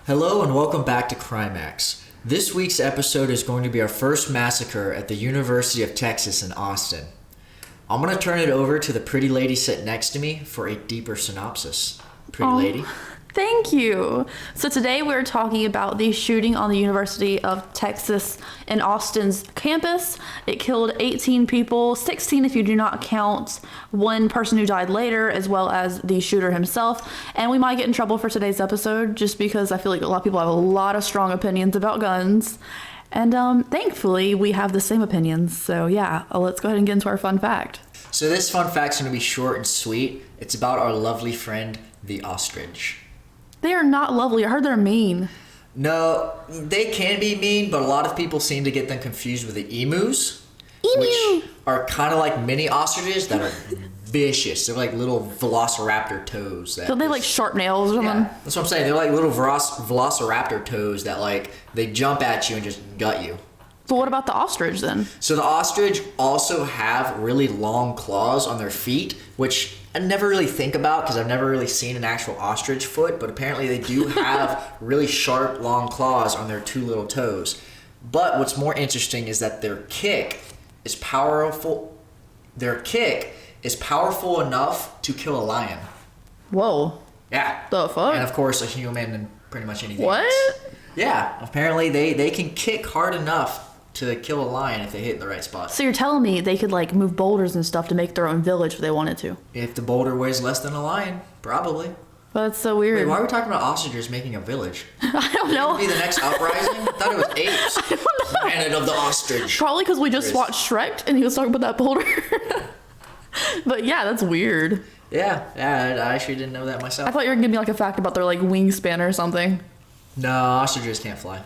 Hello and welcome back to Crimax. This week's episode is going to be our first massacre at the University of Texas in Austin. I'm going to turn it over to the pretty lady sitting next to me for a deeper synopsis. Pretty lady. Thank you. So today we're talking about the shooting on the University of Texas in Austin's campus. It killed 18 people, 16 if you do not count one person who died later, as well as the shooter himself. And we might get in trouble for today's episode just because I feel like a lot of people have a lot of strong opinions about guns. And thankfully we have the same opinions. So yeah, let's go ahead and get into our fun fact. So this fun fact's going to be short and sweet. It's about our lovely friend, the ostrich. They are not lovely. I heard they're mean. No, they can be mean, but a lot of people seem to get them confused with the emus. Which are kind of like mini ostriches that are vicious. They're like little velociraptor toes. Don't they like sharp nails or something? Yeah, that's what I'm saying. They're like little velociraptor toes that like they jump at you and just gut you. But what about the ostrich then? So the ostrich also have really long claws on their feet, which I never really think about because I've never really seen an actual ostrich foot, but apparently they do have really sharp, long claws on their two little toes. But what's more interesting is that their kick is powerful. Their kick is powerful enough to kill a lion. Whoa. Yeah. The fuck? And of course a human and pretty much anything What? else. Yeah. Apparently they can kick hard enough to kill a lion if they hit in the right spot. So you're telling me they could like move boulders and stuff to make their own village if they wanted to? If the boulder weighs less than a lion, probably. But that's so weird. Wait, why are we talking about ostriches making a village? I don't know. Be the next uprising? I thought it was apes. I don't know. Planet of the ostrich. Probably because we just watched Shrek and he was talking about that boulder. But yeah, that's weird. Yeah, I actually didn't know that myself. I thought you were gonna give me like a fact about their like wingspan or something. No, ostriches can't fly.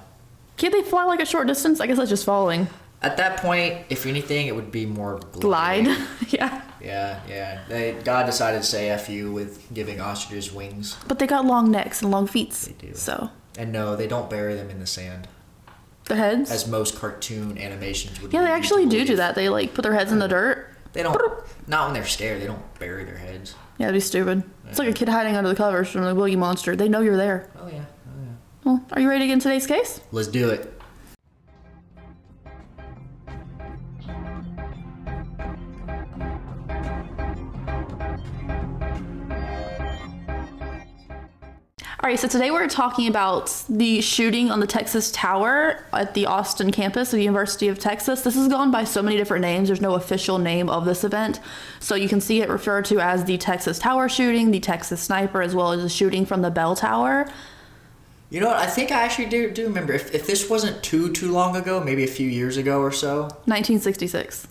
Can't they fly like a short distance? I guess that's just falling. At that point, if anything, it would be more Glide. Yeah. Yeah. God decided to say F you with giving ostriches wings. But they got long necks and long feet. They do. So. And no, they don't bury them in the sand. Their heads? As most cartoon animations would. Yeah, they actually do that. They like put their heads in the dirt. They don't. Not when they're scared. They don't bury their heads. Yeah, it'd be stupid. It's like a kid hiding under the covers from the Boogie Monster. They know you're there. Oh yeah. Well, are you ready to get in today's case? Let's do it. All right, so today we're talking about the shooting on the Texas Tower at the Austin campus of the University of Texas. This has gone by so many different names. There's no official name of this event. So you can see it referred to as the Texas Tower shooting, the Texas Sniper, as well as the shooting from the Bell Tower. You know what? I think I actually do remember. If this wasn't too long ago, maybe a few years ago or so. 1966.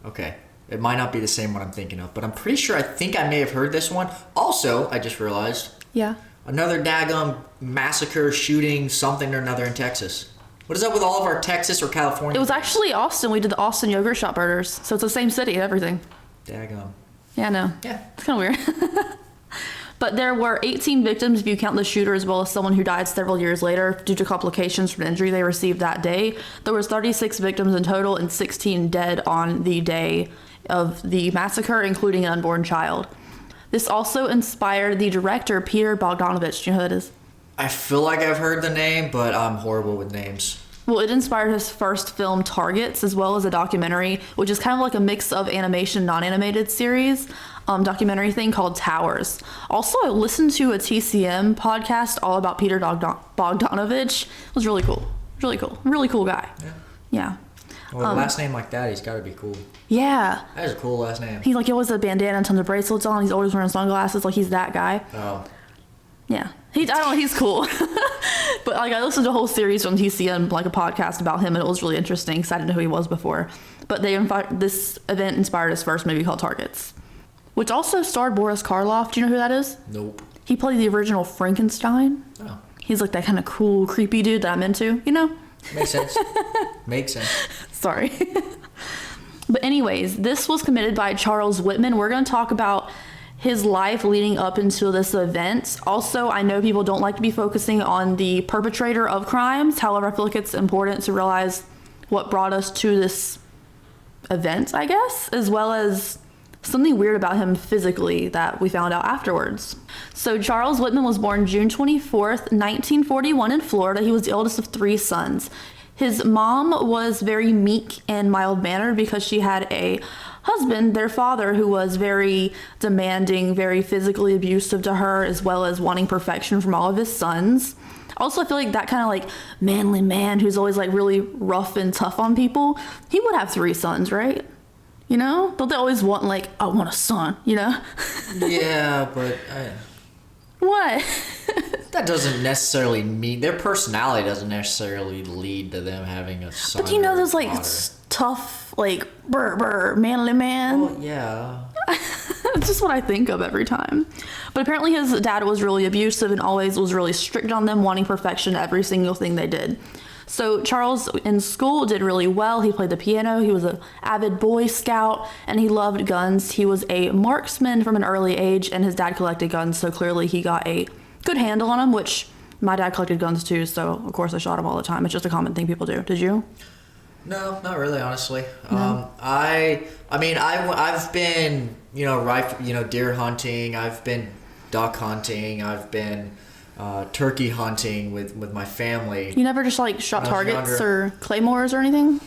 Okay. It might not be the same one I'm thinking of, but I'm pretty sure I think I may have heard this one. Also, I just realized. Yeah. Another daggum massacre, shooting, something or another in Texas. What is up with all of our Texas or California? It was actually Austin. We did the Austin yogurt shop murders. So it's the same city and everything. Daggum. Yeah, I know. Yeah. It's kind of weird. But there were 18 victims if you count the shooter as well as someone who died several years later due to complications from an injury they received that day. There was 36 victims in total and 16 dead on the day of the massacre, including an unborn child. This also inspired the director, Peter Bogdanovich. Do you know who that is? I feel like I've heard the name, but I'm horrible with names. Well, it inspired his first film, Targets, as well as a documentary, which is kind of like a mix of animation, non-animated series, documentary thing called Towers. Also, I listened to a TCM podcast all about Peter Bogdanovich. It was really cool. Really cool guy. Yeah. Well, a last name like that, he's got to be cool. Yeah. That is a cool last name. He like always had a bandana and tons of bracelets on. He's always wearing sunglasses. Like he's that guy. Oh. Yeah. I don't know. He's cool. But like I listened to a whole series on TCM, like a podcast about him, and it was really interesting because I didn't know who he was before. But this event inspired his first movie called Targets, which also starred Boris Karloff. Do you know who that is? Nope. He played the original Frankenstein. Oh. He's like that kind of cool, creepy dude that I'm into, you know? Makes sense. Makes sense. Sorry. But anyways, this was committed by Charles Whitman. We're going to talk about his life leading up into this event. Also, I know people don't like to be focusing on the perpetrator of crimes. However, I feel like it's important to realize what brought us to this event, I guess, as well as something weird about him physically that we found out afterwards. So Charles Whitman was born June 24th, 1941 in Florida. He was the oldest of 3 sons. His mom was very meek and mild-mannered because she had a husband, their father, who was very demanding, very physically abusive to her, as well as wanting perfection from all of his sons. Also, I feel like that kind of like manly man who's always like really rough and tough on people, he would have 3 sons, right? You know? Don't they always want like, I want a son, you know? Yeah, but What? that doesn't necessarily mean their personality doesn't necessarily lead to them having a son. But you know, there's like daughter. tough, like manly man. Well, yeah. It's just what I think of every time. But apparently his dad was really abusive and always was really strict on them, wanting perfection in every single thing they did. So Charles in school did really well. He played the piano. He was an avid Boy Scout, and he loved guns. He was a marksman from an early age, and his dad collected guns, so clearly he got a good handle on them, which my dad collected guns too, so of course I shot him all the time. It's just a common thing people do. Did you? No, not really, honestly. No? I've been, deer hunting. I've been duck hunting. I've been turkey hunting with my family. You never just like shot targets younger. or claymores or anything?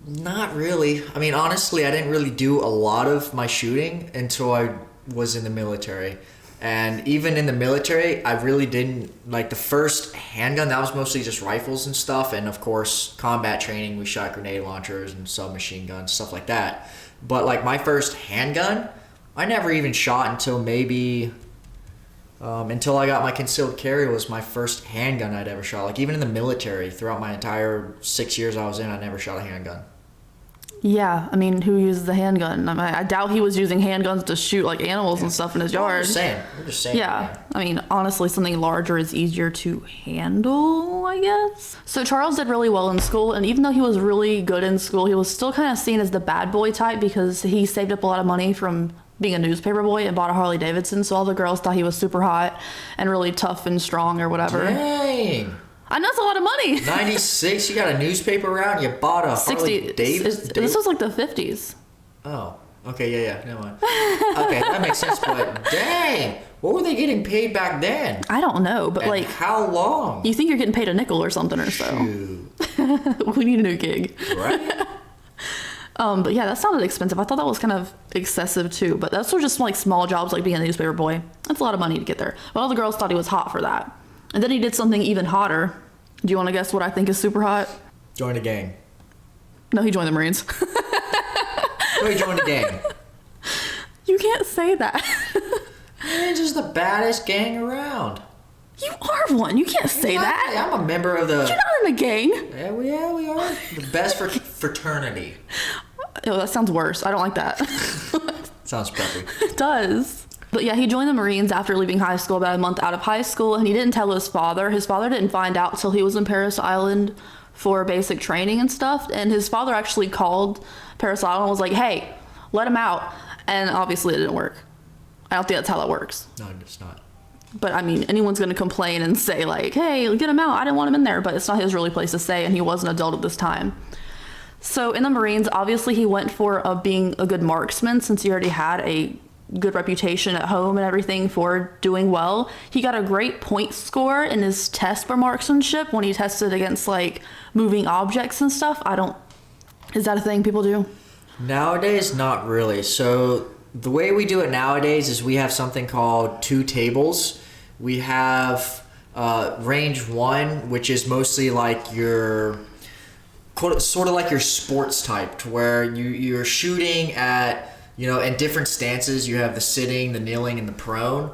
Not really. I mean, honestly, I didn't really do a lot of my shooting until I was in the military. And even in the military, I really didn't, like the first handgun, that was mostly just rifles and stuff. And of course, combat training, we shot grenade launchers and submachine guns, stuff like that. But like my first handgun, I never even shot until maybe, until I got my concealed carry was my first handgun I'd ever shot. Like even in the military, throughout my entire 6 years I was in, I never shot a handgun. Yeah, I mean, who uses the handgun? I doubt he was using handguns to shoot like animals and stuff in his yard. I'm just saying. Yeah, I mean, honestly, something larger is easier to handle, I guess. So Charles did really well in school, and even though he was really good in school, he was still kind of seen as the bad boy type because he saved up a lot of money from being a newspaper boy and bought a Harley Davidson, so all the girls thought he was super hot and really tough and strong or whatever. Dang. I know, it's a lot of money. 96, you got a newspaper route and you bought a Harley Davidson? This was like the 50s. Oh, okay, yeah, never mind. Okay, that makes sense, but dang, what were they getting paid back then? I don't know, but And like... how long? You think you're getting paid a nickel or something or so. Shoot. We need a new gig. Right? But yeah, that sounded expensive. I thought that was kind of excessive too, but those were just like small jobs like being a newspaper boy. That's a lot of money to get there. But all the girls thought he was hot for that. And then he did something even hotter. Do you want to guess what I think is super hot? Join a gang. No, he joined the Marines. So he joined a gang. You can't say that. It's just the baddest gang around. You are one. You can't say that. Yeah, I'm a member of the... You're not in a gang. Yeah, we are. The best fraternity. Oh, that sounds worse. I don't like that. Sounds preppy. It does. But yeah, he joined the Marines after leaving high school, about a month out of high school, and he didn't tell his father. His father didn't find out till he was in Paris Island for basic training and stuff, and his father actually called Paris Island and was like, hey, let him out. And obviously it didn't work. I don't think that's how that works. No, it's not. But I mean, anyone's going to complain and say like, hey, get him out. I didn't want him in there, but it's not his really place to stay, and he was an adult at this time. So in the Marines, obviously he went for being a good marksman since he already had a good reputation at home and everything for doing well. He got a great point score in his test for marksmanship when he tested against like moving objects and stuff. Is that a thing people do? Nowadays, not really. So the way we do it nowadays is we have something called 2 tables. We have range 1, which is mostly like your sort of like your sports type, to where you're shooting at, in different stances. You have the sitting, the kneeling, and the prone.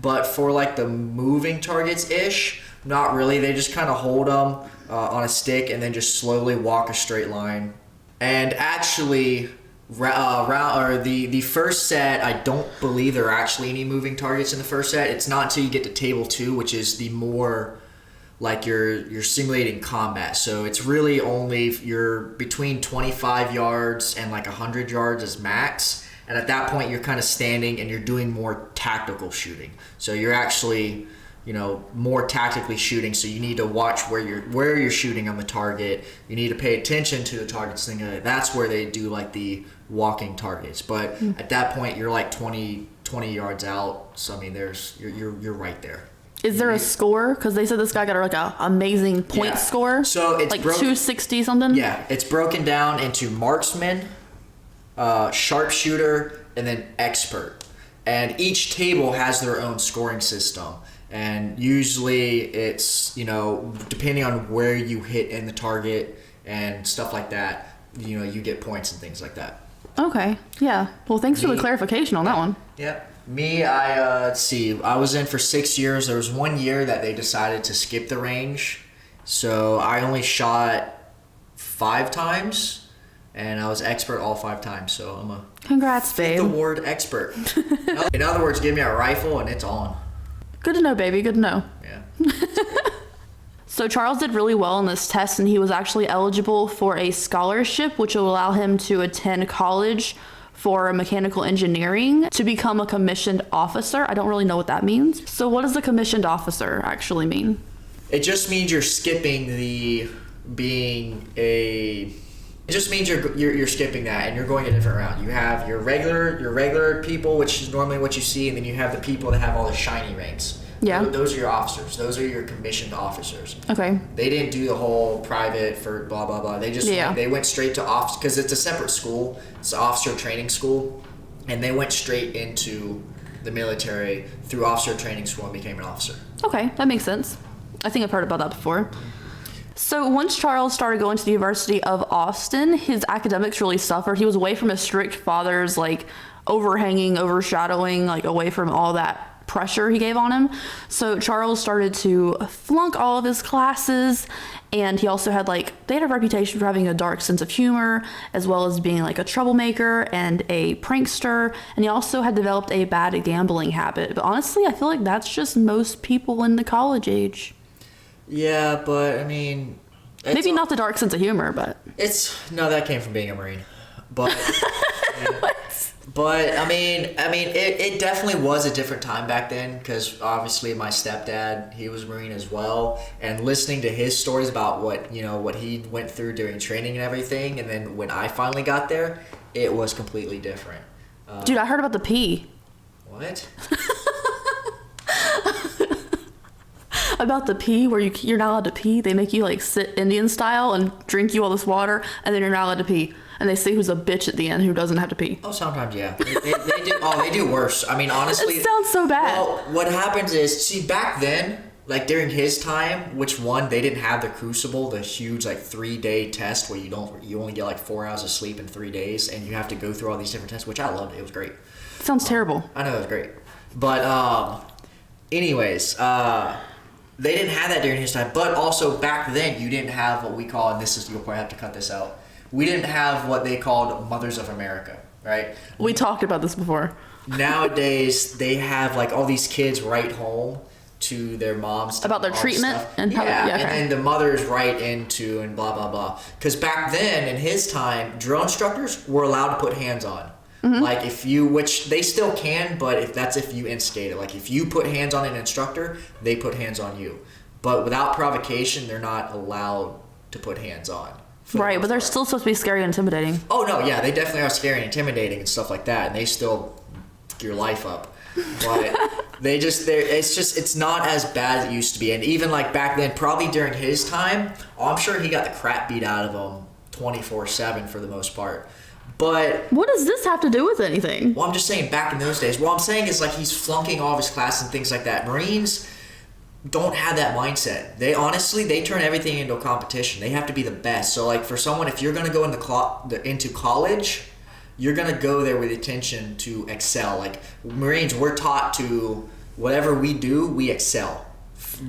But for like the moving targets ish, not really. They just kind of hold them on a stick and then just slowly walk a straight line. And actually, the first set, I don't believe there are actually any moving targets in the first set. It's not until you get to table 2, which is the more like you're simulating combat. So it's really only you're between 25 yards and like 100 yards is max. And at that point, you're kind of standing and you're doing more tactical shooting. So you're actually more tactically shooting. So you need to watch where you're shooting on the target. You need to pay attention to the targets. That's where they do like the walking targets. But at that point, you're like 20 yards out. So I mean, you're right there. Is there a score? Because they said this guy got like a amazing point score. So it's like 260 something. Yeah, it's broken down into marksman, sharpshooter, and then expert. And each table has their own scoring system. And usually it's, depending on where you hit in the target and stuff like that, you get points and things like that. Okay. Yeah. Well, thanks for the clarification on that one. Yep. Me, let's see. I was in for 6 years. There was 1 year that they decided to skip the range. So I only shot 5 times, and I was expert all 5 times. So I'm a Congrats, babe. award expert. In other words, give me a rifle and it's on. Good to know, baby. Good to know. Yeah. So Charles did really well in this test, and he was actually eligible for a scholarship, which will allow him to attend college for mechanical engineering to become a commissioned officer. I don't really know what that means. So what does a commissioned officer actually mean? It just means you're skipping It just means you're skipping that and you're going a different route. You have your regular people, which is normally what you see, and then you have the people that have all the shiny rings. Yeah. Those are your officers. Those are your commissioned officers. Okay. They didn't do the whole private for blah, blah, blah. They just they went straight to officer, because it's a separate school. It's an officer training school. And they went straight into the military through officer training school and became an officer. Okay, that makes sense. I think I've heard about that before. So once Charles started going to the University of Austin, his academics really suffered. He was away from his strict father's overshadowing, away from all that pressure he gave on him. So Charles started to flunk all of his classes, and he also had they had a reputation for having a dark sense of humor, as well as being a troublemaker and a prankster, and he also had developed a bad gambling habit. But honestly, I feel like that's just most people in the college age. Yeah, but I mean, maybe not the dark sense of humor, but that came from being a Marine. But But I mean, it definitely was a different time back then, because obviously my stepdad, he was Marine as well, and listening to his stories about what he went through during training and everything, and then when I finally got there, it was completely different. Dude, I heard about the pee. What? About the pee, where you're not allowed to pee. They make you sit Indian style and drink you all this water, and then you're not allowed to pee. And they say who's a bitch at the end who doesn't have to pee. Oh, sometimes, yeah. They do. Oh, they do worse. I mean, honestly. It sounds so bad. Well, what happens is, back then, during his time, they didn't have the Crucible, the huge 3-day test where you only get 4 hours of sleep in 3 days, and you have to go through all these different tests, which I loved. It was great. Sounds terrible. I know, it was great. But anyways, they didn't have that during his time. But also back then, you didn't have what we call, and you'll probably have to cut this out. We didn't have what they called Mothers of America, right? We talked about this before. Nowadays, they have all these kids write home to their moms about their treatment and then the mothers write into and blah blah blah. Because back then, in his time, drill instructors were allowed to put hands on. Mm-hmm. Which they still can, but if you instigate it, if you put hands on an instructor, they put hands on you. But without provocation, they're not allowed to put hands on. Right, but they're still supposed to be scary and intimidating. Oh no, yeah, they definitely are scary and intimidating and stuff like that, and they still fuck your life up. But it's not as bad as it used to be. And even back then, probably during his time, I'm sure he got the crap beat out of him 24/7 for the most part. But what does this have to do with anything? Well, I'm just saying back in those days. What I'm saying is he's flunking all of his classes and things like that. Marines don't have that mindset. They turn everything into a competition. They have to be the best. So for someone, if you're going to go into college, you're going to go there with intention to excel. Marines, we're taught to, whatever we do, we excel.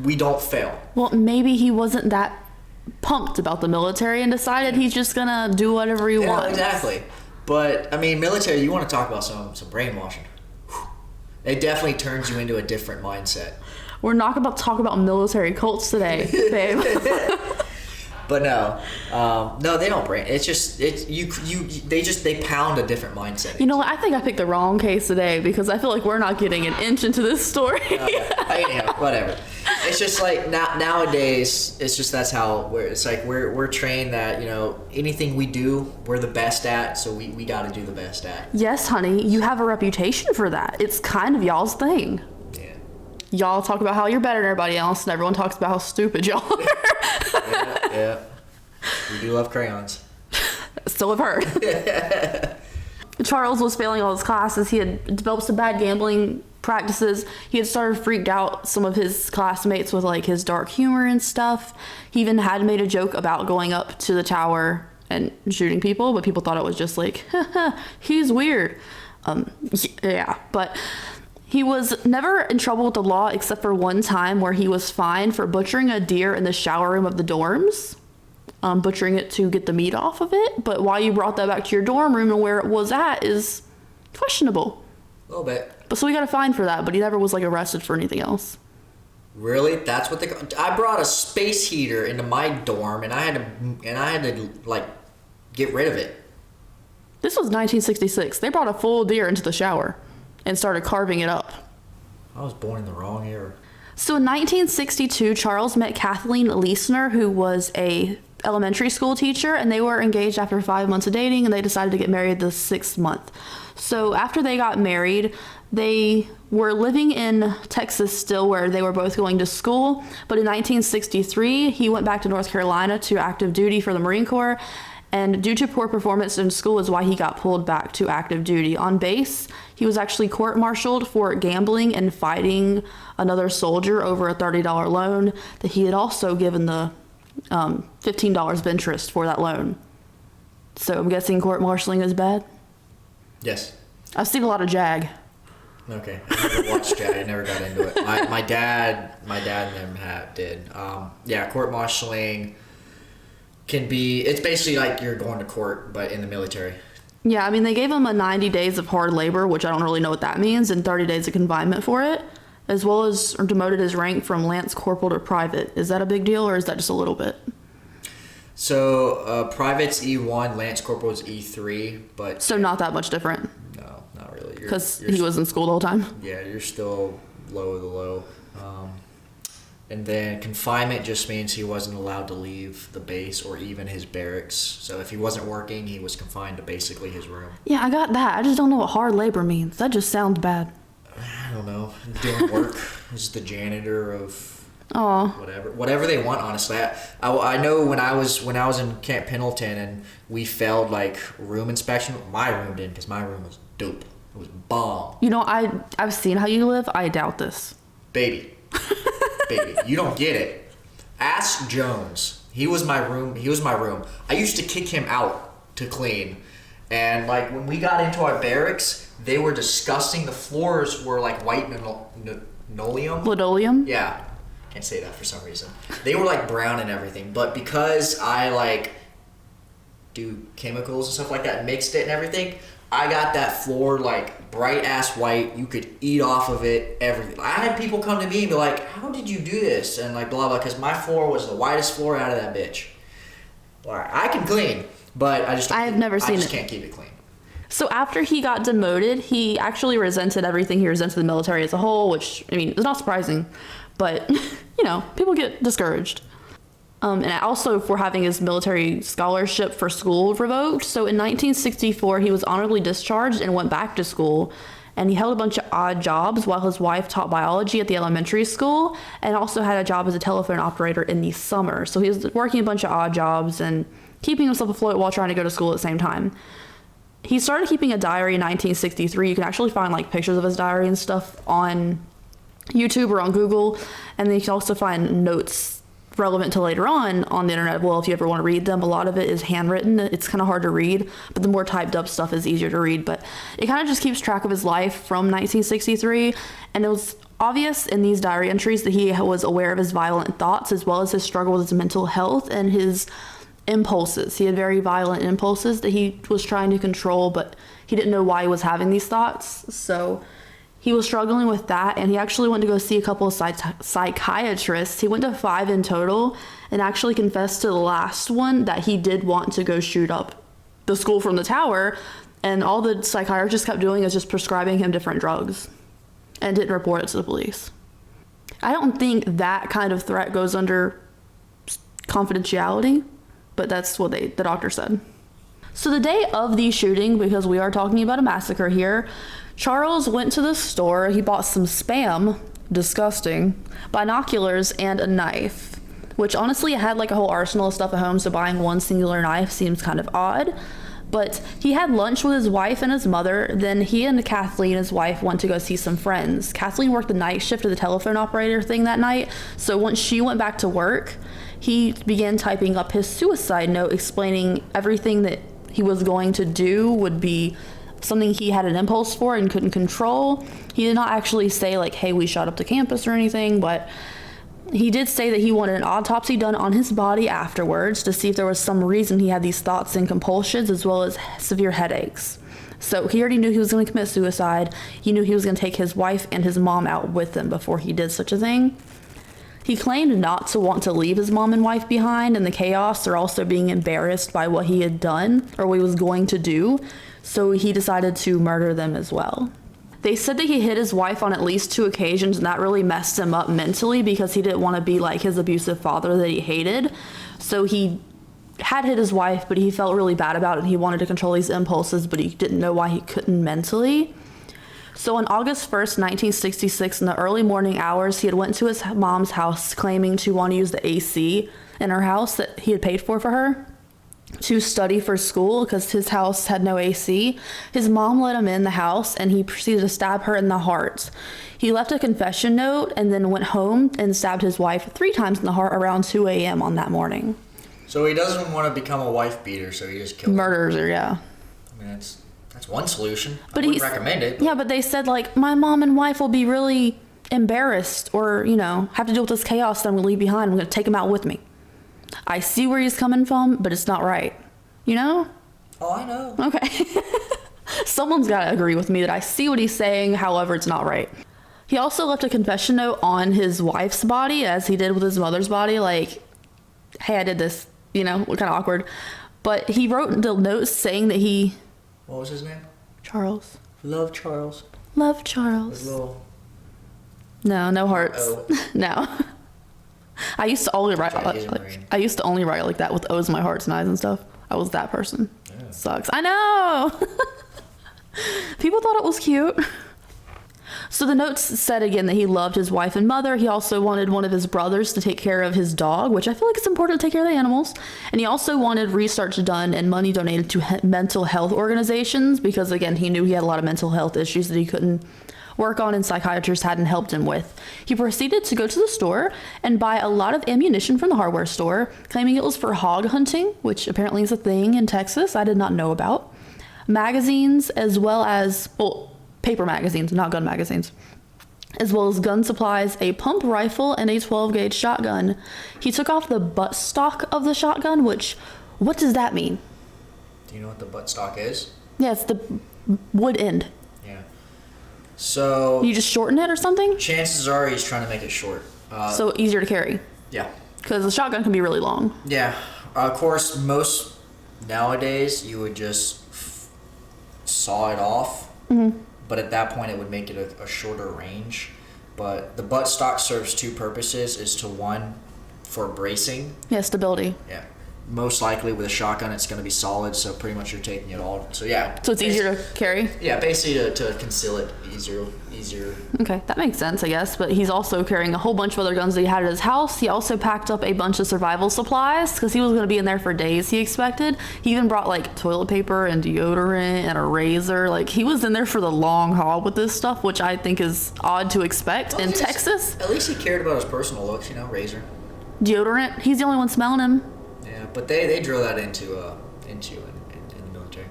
We don't fail. Well, maybe he wasn't that pumped about the military and decided he's just going to do whatever he wants. Exactly. But military, you want to talk about some brainwashing. It definitely turns you into a different mindset. We're not about to talk about military cults today, babe. But no, no, they don't brain. It's just they pound a different mindset. You know what? I think I picked the wrong case today because I feel like we're not getting an inch into this story. Whatever. It's just like nowadays. It's just that's how we're trained that anything we do we're the best at, so we got to do the best at. Yes, honey, you have a reputation for that. It's kind of y'all's thing. Yeah. Y'all talk about how you're better than everybody else, and everyone talks about how stupid y'all are. Yeah. We do love crayons. So I've heard. Charles was failing all his classes. He had developed some bad gambling practices. He had started freaked out some of his classmates with like his dark humor and stuff. He even had made a joke about going up to the tower and shooting people, but people thought it was just like, he's weird. Yeah, but he was never in trouble with the law except for one time where he was fined for butchering a deer in the shower room of the dorms. Butchering it to get the meat off of it, but why you brought that back to your dorm room and where it was at is questionable. A little bit. But so we got a fine for that, but he never was like arrested for anything else. Really? That's what I brought a space heater into my dorm and I had to like get rid of it. This was 1966. They brought a full deer into the shower and started carving it up. I was born in the wrong era. So in 1962, Charles met Kathleen Leisner, who was a elementary school teacher, and they were engaged after 5 months of dating, and they decided to get married the 6th month. So after they got married, they were living in Texas still, where they were both going to school. But in 1963, he went back to North Carolina to active duty for the Marine Corps. And due to poor performance in school is why he got pulled back to active duty. On base, he was actually court-martialed for gambling and fighting another soldier over a $30 loan that he had also given the $15 of interest for that loan. So I'm guessing court-martialing is bad? Yes. I've seen a lot of JAG. Okay. I never watched JAG. I never got into it. My dad and them did. Yeah, court-martialing can be, it's basically like you're going to court, but in the military. Yeah, I mean, they gave him a 90 days of hard labor, which I don't really know what that means, and 30 days of confinement for it, as well as demoted his rank from Lance Corporal to Private. Is that a big deal, or is that just a little bit? So, Private's E1, Lance Corporal is E3, but... So not that much different? No, not really. Because he was in school the whole time? Yeah, you're still low of the low. And then confinement just means he wasn't allowed to leave the base or even his barracks. So if he wasn't working, he was confined to basically his room. Yeah, I got that. I just don't know what hard labor means. That just sounds bad. I don't know. Doing work. He's the janitor of Aw. whatever they want. Honestly, I know when I was in Camp Pendleton and we failed like room inspection. My room didn't, because my room was dope. It was bomb. You know, I've seen how you live. I doubt this. Baby, you don't get it. Ask Jones. He was my room. I used to kick him out to clean. And like when we got into our barracks, they were disgusting. The floors were like white linoleum. Linoleum? Yeah. Can't say that for some reason. They were like brown and everything. But because I like do chemicals and stuff like that, mixed it and everything, I got that floor like bright ass white. You could eat off of it, everything. I had people come to me and be like, how did you do this? And like blah blah, because my floor was the whitest floor out of that bitch. Alright, I can clean, but I just can't keep it clean. So after he got demoted, he actually resented everything. He resented the military as a whole, which, I mean, is not surprising. But, you know, people get discouraged. And also for having his military scholarship for school revoked. So in 1964, he was honorably discharged and went back to school. And he held a bunch of odd jobs while his wife taught biology at the elementary school, and also had a job as a telephone operator in the summer. So he was working a bunch of odd jobs and keeping himself afloat while trying to go to school at the same time. He started keeping a diary in 1963. You can actually find like pictures of his diary and stuff on YouTube or on Google. And then you can also find notes relevant to later on the internet. Well, if you ever want to read them, a lot of it is handwritten. It's kind of hard to read, but the more typed up stuff is easier to read. But it kind of just keeps track of his life from 1963. And it was obvious in these diary entries that he was aware of his violent thoughts, as well as his struggle with his mental health and his impulses. He had very violent impulses that he was trying to control, but he didn't know why he was having these thoughts. So He was struggling with that, and he actually went to go see a couple of psychiatrists. He went to 5 in total, and actually confessed to the last one that he did want to go shoot up the school from the tower, and all the psychiatrists kept doing is just prescribing him different drugs and didn't report it to the police. I don't think that kind of threat goes under confidentiality, but that's what the doctor said. So the day of the shooting, because we are talking about a massacre here, Charles went to the store. He bought some Spam, disgusting, binoculars, and a knife, which honestly had like a whole arsenal of stuff at home, so buying one singular knife seems kind of odd. But he had lunch with his wife and his mother. Then he and Kathleen, his wife, went to go see some friends. Kathleen worked the night shift of the telephone operator thing that night, so once she went back to work, he began typing up his suicide note explaining everything that he was going to do would be something he had an impulse for and couldn't control. He did not actually say like, hey, we shot up the campus or anything, but he did say that he wanted an autopsy done on his body afterwards to see if there was some reason he had these thoughts and compulsions, as well as severe headaches. So he already knew he was going to commit suicide. He knew he was going to take his wife and his mom out with him before he did such a thing. He claimed not to want to leave his mom and wife behind in the chaos, or also being embarrassed by what he had done or what he was going to do. So he decided to murder them as well. They said that he hit his wife on at least 2 occasions, and that really messed him up mentally because he didn't want to be like his abusive father that he hated. So he had hit his wife, but he felt really bad about it. He wanted to control these impulses, but he didn't know why he couldn't mentally. So on August 1st, 1966, in the early morning hours, he had went to his mom's house claiming to want to use the AC in her house that he had paid for her to study for school because his house had no AC. His mom let him in the house, and he proceeded to stab her in the heart. He left a confession note and then went home and stabbed his wife 3 times in the heart around 2 a.m. on that morning. So he doesn't want to become a wife beater, so he just killed Murders her, yeah. I mean, that's one solution. But I wouldn't recommend it. Yeah, but they said, like, my mom and wife will be really embarrassed or, have to deal with this chaos that I'm going to leave behind. I'm going to take them out with me. I see where he's coming from, but it's not right. Oh, I know. Okay. Someone's got to agree with me that I see what he's saying, however, it's not right. He also left a confession note on his wife's body, as he did with his mother's body, like, hey, I did this, kind of awkward. But he wrote the note saying that he... What was his name? Charles. Love Charles. Love Charles. No hearts. Oh. No. I used to only write like that with O's in my hearts and eyes and stuff. I was that person. Yeah. Sucks. I know. People thought it was cute. So the notes said again that he loved his wife and mother. He also wanted one of his brothers to take care of his dog, which I feel like it's important to take care of the animals. And he also wanted research done and money donated to mental health organizations because, again, he knew he had a lot of mental health issues that he couldn't work on and psychiatrists hadn't helped him with. He proceeded to go to the store and buy a lot of ammunition from the hardware store, claiming it was for hog hunting, which apparently is a thing in Texas I did not know about. Magazines, as well as, paper magazines, not gun magazines, as well as gun supplies, a pump rifle, and a 12-gauge shotgun. He took off the buttstock of the shotgun, which, what does that mean? Do you know what the buttstock is? Yeah, it's the wood end. Yeah. So... You just shorten it or something? Chances are he's trying to make it short. So easier to carry. Yeah. Because the shotgun can be really long. Yeah. Of course, most nowadays, you would just saw it off. Mm-hmm. But at that point, it would make it a shorter range. But the buttstock serves 2 purposes. Is to one, for bracing. Yeah, stability. Yeah. Most likely with a shotgun, it's going to be solid, so pretty much you're taking it all. So yeah. So it's easier to carry? Yeah, basically to conceal it easier. Okay, that makes sense, I guess. But he's also carrying a whole bunch of other guns that he had at his house. He also packed up a bunch of survival supplies because he was going to be in there for days, he expected. He even brought like toilet paper and deodorant and a razor. Like, he was in there for the long haul with this stuff, which I think is odd to expect in Texas. At least he cared about his personal looks, razor. Deodorant? He's the only one smelling him. Yeah, but they drill that into in the military.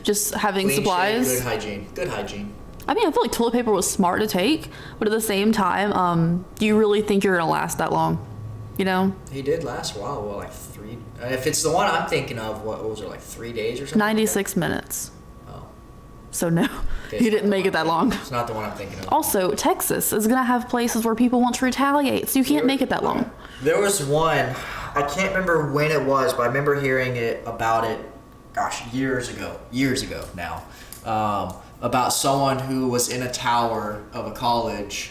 Just having Clean supplies. Shave, good hygiene. I mean, I feel like toilet paper was smart to take, but at the same time, do you really think you're gonna last that long? He did last a while. Well, like 3. If it's the one I'm thinking of, what was it, like 3 days or something? 96 minutes. Oh. So no, he didn't make it that long. It's not the one I'm thinking of. Also, Texas is gonna have places where people want to retaliate, so you can't make it that long. There was one, I can't remember when it was, but I remember hearing about it, years ago now, about someone who was in a tower of a college,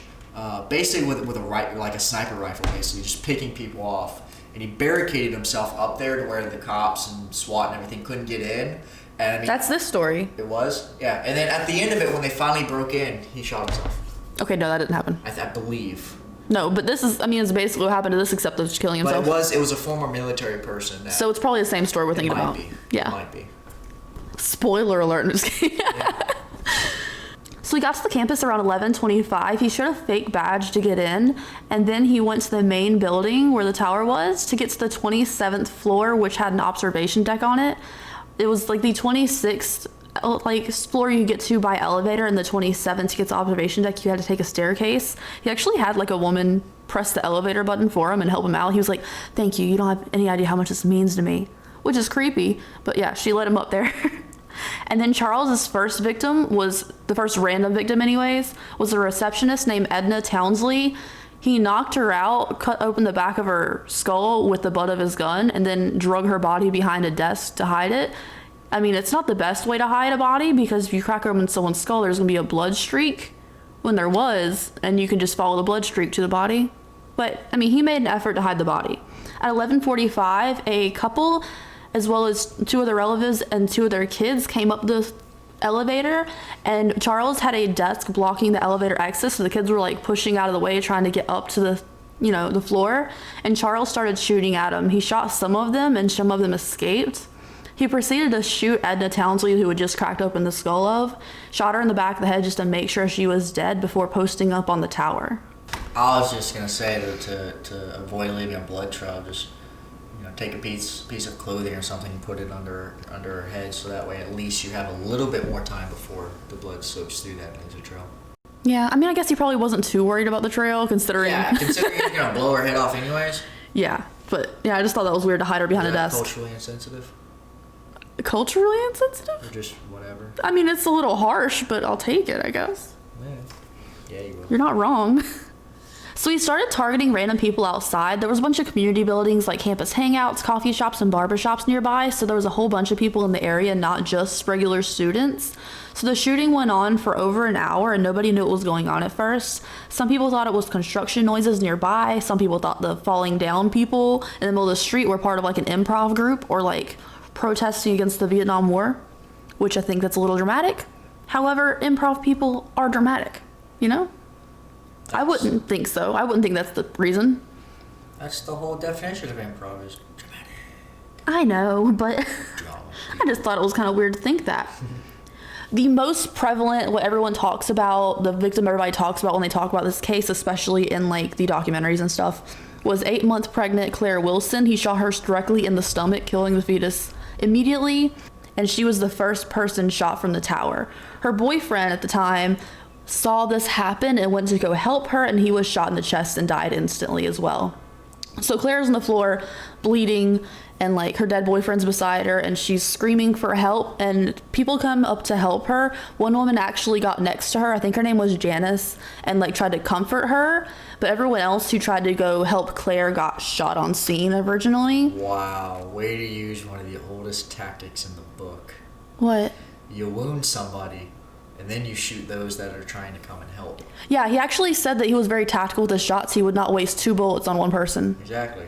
basically with a sniper rifle, basically just picking people off, and he barricaded himself up there to where the cops and SWAT and everything couldn't get in. And I mean, that's this story. It was? Yeah. And then at the end of it, when they finally broke in, he shot himself. Okay, no, that didn't happen. I believe. No, but this is, it's basically what happened to this except of killing himself. But it was a former military person. So it's probably the same story we're thinking about. Yeah. It might be. Spoiler alert. I'm just kidding. Yeah. So he got to the campus around 11:25. He showed a fake badge to get in, and then he went to the main building where the tower was to get to the 27th floor, which had an observation deck on it. It was like the 26th floor you get to by elevator, and the 27th to get to observation deck you had to take a staircase. He actually had like a woman press the elevator button for him and help him out. He was like, "Thank you, you don't have any idea how much this means to me," which is creepy, but yeah, she let him up there. And then Charles's first victim was the first random victim anyways, was a receptionist named Edna Townsley. He knocked her out, cut open the back of her skull with the butt of his gun, and then drug her body behind a desk to hide it. I mean, it's not the best way to hide a body, because if you crack open someone's skull, there's going to be a blood streak when there was, and you can just follow the blood streak to the body. But, I mean, he made an effort to hide the body. At 11:45, a couple, as well as two of their relatives and two of their kids, came up the elevator, and Charles had a desk blocking the elevator exit, so the kids were like pushing out of the way trying to get up to the floor, and Charles started shooting at them. He shot some of them, and some of them escaped. He proceeded to shoot Edna Townsley, who had just cracked open the skull of, shot her in the back of the head just to make sure she was dead before posting up on the tower. I was just gonna say to avoid leaving a blood trail, just take a piece of clothing or something and put it under her head, so that way at least you have a little bit more time before the blood soaks through that and leaves a trail. Yeah, I guess he probably wasn't too worried about the trail, considering... Yeah, considering you're gonna blow her head off anyways. Yeah, but yeah, I just thought that was weird to hide her behind a desk. Culturally insensitive? Culturally insensitive? Or just whatever. It's a little harsh, but I'll take it, I guess. Yeah, you will. You're not wrong. So he started targeting random people outside. There was a bunch of community buildings like campus hangouts, coffee shops, and barbershops nearby. So there was a whole bunch of people in the area, not just regular students. So the shooting went on for over an hour, and nobody knew what was going on at first. Some people thought it was construction noises nearby. Some people thought the falling down people in the middle of the street were part of like an improv group or like protesting against the Vietnam War, which I think that's a little dramatic. However, improv people are dramatic, I wouldn't think so. I wouldn't think that's the reason. That's the whole definition of improv, is dramatic. I know, but I just thought it was kind of weird to think that. The most prevalent, what everyone talks about, the victim everybody talks about when they talk about this case, especially in like the documentaries and stuff, was 8-month pregnant Claire Wilson. He shot her directly in the stomach, killing the fetus immediately, and she was the first person shot from the tower. Her boyfriend at the time saw this happen and went to go help her, and he was shot in the chest and died instantly as well. So Claire's on the floor bleeding, and like her dead boyfriend's beside her, and she's screaming for help, and people come up to help her. One woman actually got next to her, I think her name was Janice, and like tried to comfort her, but everyone else who tried to go help Claire got shot on scene originally. Wow, way to use one of the oldest tactics in the book. What? You wound somebody, and then you shoot those that are trying to come and help. Yeah, he actually said that he was very tactical with his shots. He would not waste 2 bullets on one person. Exactly.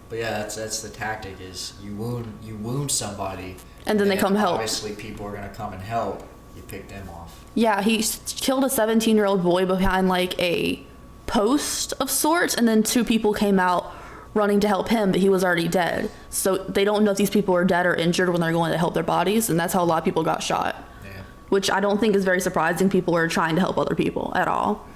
But yeah, that's the tactic, is you wound somebody, and then they come help. Obviously people are going to come and help. You pick them off. Yeah, he killed a 17-year-old boy behind like a post of sorts, and then 2 people came out running to help him, but he was already dead. So they don't know if these people are dead or injured when they're going to help their bodies, and that's how a lot of people got shot. Which I don't think is very surprising. People are trying to help other people at all.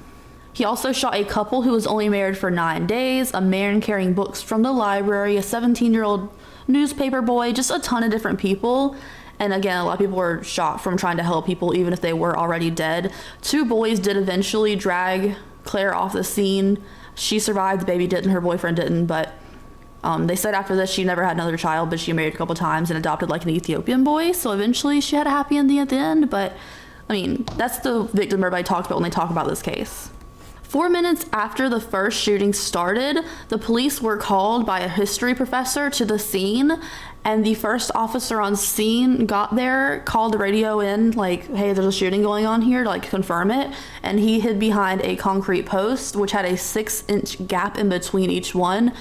He also shot a couple who was only married for 9 days, a man carrying books from the library, a 17-year-old newspaper boy, just a ton of different people. And again, a lot of people were shot from trying to help people, even if they were already dead. 2 boys did eventually drag Claire off the scene. She survived, the baby didn't, her boyfriend didn't, but They said after this she never had another child, but she married a couple times and adopted like an Ethiopian boy. So eventually she had a happy ending at the end. But I mean, that's the victim everybody talks about when they talk about this case. 4 minutes after the first shooting started, the police were called by a history professor to the scene, and the first officer on scene got there, called the radio in, like, hey, there's a shooting going on here, to like confirm it, and he hid behind a concrete post, which had a 6-inch gap in between each one,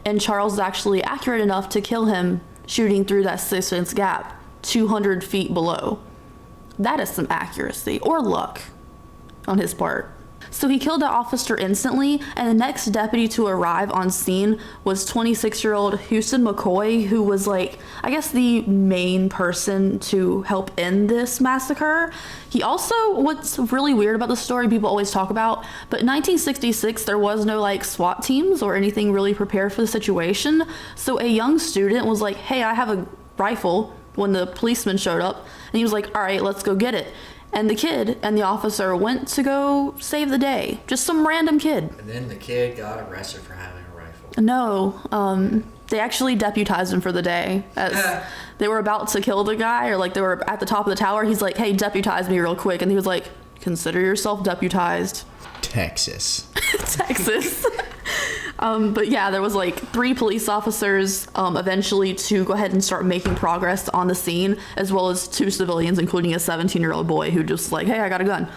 and Charles was actually accurate enough to kill him shooting through that 6-inch gap, 200 feet below. That is some accuracy, or luck, on his part. So he killed the officer instantly, and the next deputy to arrive on scene was 26-year-old Houston McCoy, who was like, I guess the main person to help end this massacre. He also, what's really weird about the story, people always talk about, but in 1966, there was no like SWAT teams or anything really prepared for the situation. So a young student was like, hey, I have a rifle, when the policeman showed up, and he was like, all right, let's go get it. And the kid and the officer went to go save the day. Just some random kid. And then the kid got arrested for having a rifle. No, they actually deputized him for the day. As they were about to kill the guy, or like they were at the top of the tower. He's like, hey, deputize me real quick. And he was like, consider yourself deputized. Texas. Texas. But yeah, there was like 3 police officers eventually to go ahead and start making progress on the scene, as well as 2 civilians, including a 17-year-old boy who just like, hey, I got a gun.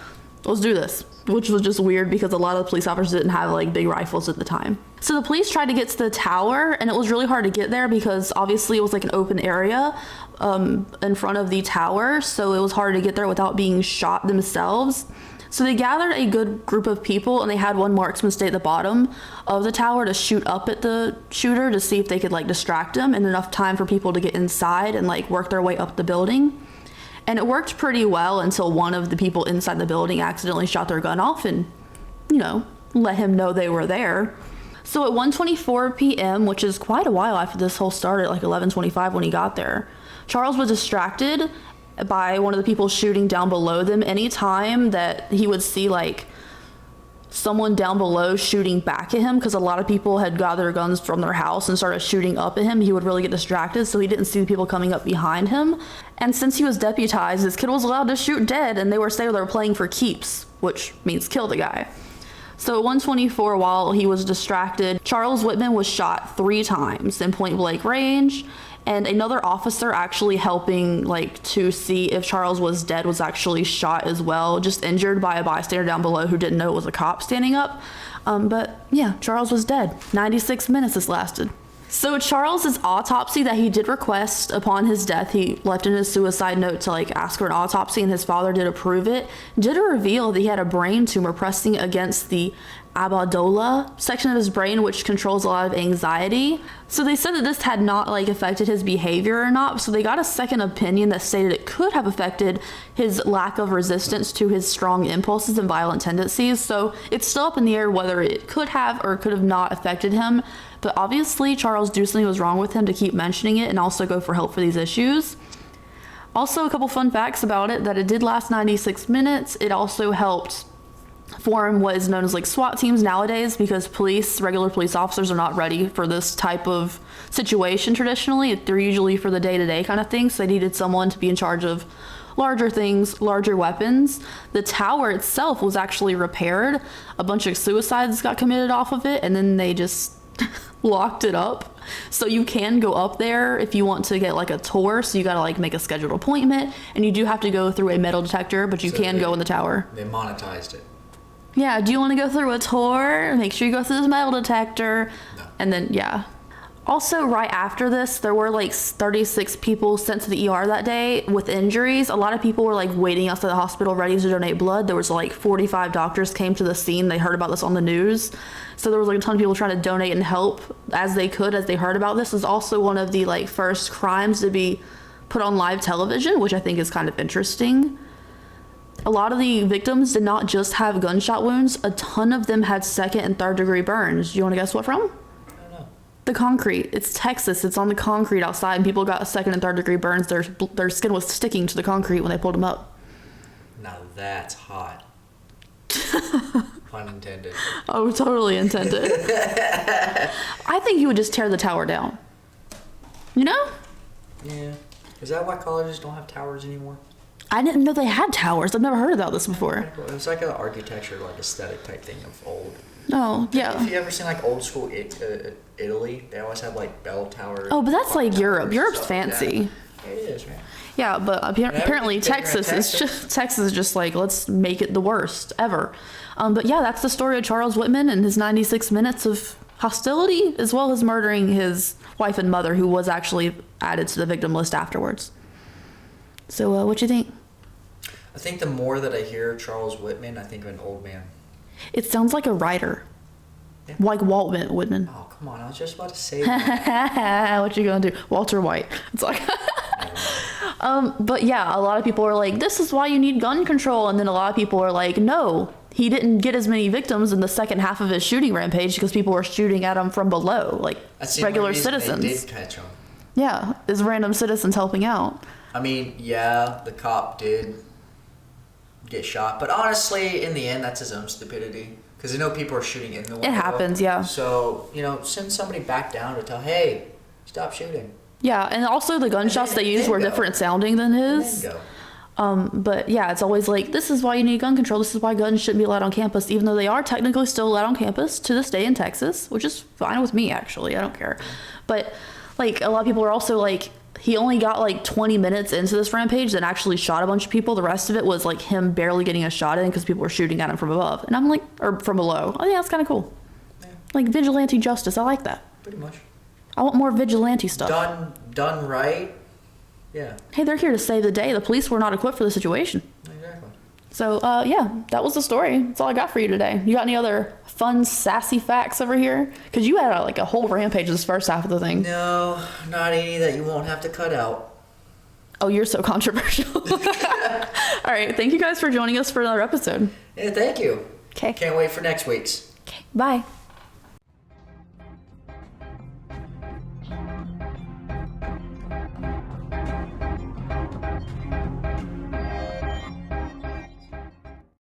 Let's do this. Which was just weird because a lot of the police officers didn't have like big rifles at the time. So the police tried to get to the tower, and it was really hard to get there because obviously it was like an open area in front of the tower. So it was hard to get there without being shot themselves. So they gathered a good group of people, and they had one marksman stay at the bottom of the tower to shoot up at the shooter to see if they could like distract him, and enough time for people to get inside and like work their way up the building. And it worked pretty well until one of the people inside the building accidentally shot their gun off and, you know, let him know they were there. So at 1:24 p.m., which is quite a while after this whole started, like 11:25 when he got there, Charles was distracted by one of the people shooting down below them. Anytime that he would see like someone down below shooting back at him, because a lot of people had got their guns from their house and started shooting up at him, he would really get distracted, so he didn't see the people coming up behind him. And since he was deputized, this kid was allowed to shoot dead, and they were saying they were playing for keeps, which means kill the guy. So at 1:24, while he was distracted, Charles Whitman was shot 3 times in point blank range, and another officer actually helping like to see if Charles was dead was actually shot as well, just injured by a bystander down below who didn't know it was a cop standing up. But yeah, Charles was dead. 96 minutes this lasted. So Charles's autopsy that he did request upon his death, he left in his suicide note to like ask for an autopsy, and his father did approve it, did reveal that he had a brain tumor pressing against the amygdala section of his brain, which controls a lot of anxiety. So they said that this had not like affected his behavior or not, so they got a second opinion that stated it could have affected his lack of resistance to his strong impulses and violent tendencies. So it's still up in the air whether it could have or could have not affected him, but obviously Charles knew something was wrong with him to keep mentioning it and also go for help for these issues. Also, a couple fun facts about it, that it did last 96 minutes. It also helped form what is known as like SWAT teams nowadays, because regular police officers are not ready for this type of situation traditionally. They're usually for the day-to-day kind of thing, so they needed someone to be in charge of larger things, larger weapons. The tower itself was actually repaired. A bunch of suicides got committed off of it, and then they just locked it up. So you can go up there if you want to get like a tour, so you gotta like make a scheduled appointment, and you do have to go through a metal detector, but you can go in the tower. They monetized it. Yeah, do you want to go through a tour? Make sure you go through this metal detector. No. And then, yeah. Also, right after this, there were like 36 people sent to the ER that day with injuries. A lot of people were like waiting outside the hospital ready to donate blood. There was like 45 doctors came to the scene. They heard about this on the news. So there was like a ton of people trying to donate and help as they could, as they heard about this. It was also one of the like first crimes to be put on live television, which I think is kind of interesting. A lot of the victims did not just have gunshot wounds. A ton of them had 2nd and 3rd degree burns. Do you want to guess what from? I don't know. The concrete. It's Texas. It's on the concrete outside, and people got 2nd and 3rd degree burns. Their skin was sticking to the concrete when they pulled them up. Now that's hot. Pun intended. Oh, totally intended. I think he would just tear the tower down. You know? Yeah. Is that why colleges don't have towers anymore? I didn't know they had towers. I've never heard about this before. It was like an architecture, like aesthetic type thing of old. Oh, yeah. Have you ever seen like old school Italy? They always have like bell towers. Oh, but that's like Europe. towers, Europe's so, fancy. Yeah, it is, man. Yeah, but apparently everything's bigger in Texas is just like, let's make it the worst ever. But yeah, that's the story of Charles Whitman and his 96 minutes of hostility, as well as murdering his wife and mother, who was actually added to the victim list afterwards. So what you think? I think the more that I hear Charles Whitman, I think of an old man. It sounds like a writer. Yeah. Like Walt Whitman. Oh, come on. I was just about to say that. What you gonna do? Walter White. It's like... But yeah, a lot of people are like, this is why you need gun control. And then a lot of people are like, no, he didn't get as many victims in the second half of his shooting rampage because people were shooting at him from below, like regular citizens. They did catch him. Yeah, as random citizens helping out. I mean, yeah, the cop did get shot. But honestly, in the end, that's his own stupidity. Because I know people are shooting in the window. It happens, yeah. So, send somebody back down to tell, hey, stop shooting. Yeah, and also the gunshots they used were different sounding than his. But yeah, it's always like, this is why you need gun control. This is why guns shouldn't be allowed on campus, even though they are technically still allowed on campus to this day in Texas, which is fine with me, actually. I don't care. But like, a lot of people are also like, he only got like 20 minutes into this rampage and actually shot a bunch of people. The rest of it was like him barely getting a shot in because people were shooting at him from above. And I'm like, or from below. Oh yeah, that's kind of cool. Yeah. Like vigilante justice. I like that. Pretty much. I want more vigilante stuff. Done right. Yeah. Hey, they're here to save the day. The police were not equipped for the situation. Exactly. So, yeah, that was the story. That's all I got for you today. You got any other fun, sassy facts over here? Because you had like a whole rampage this first half of the thing. No, not any that you won't have to cut out. Oh, you're so controversial. All right, thank you guys for joining us for another episode. Yeah, thank you. Okay. Can't wait for next week's. Okay, bye.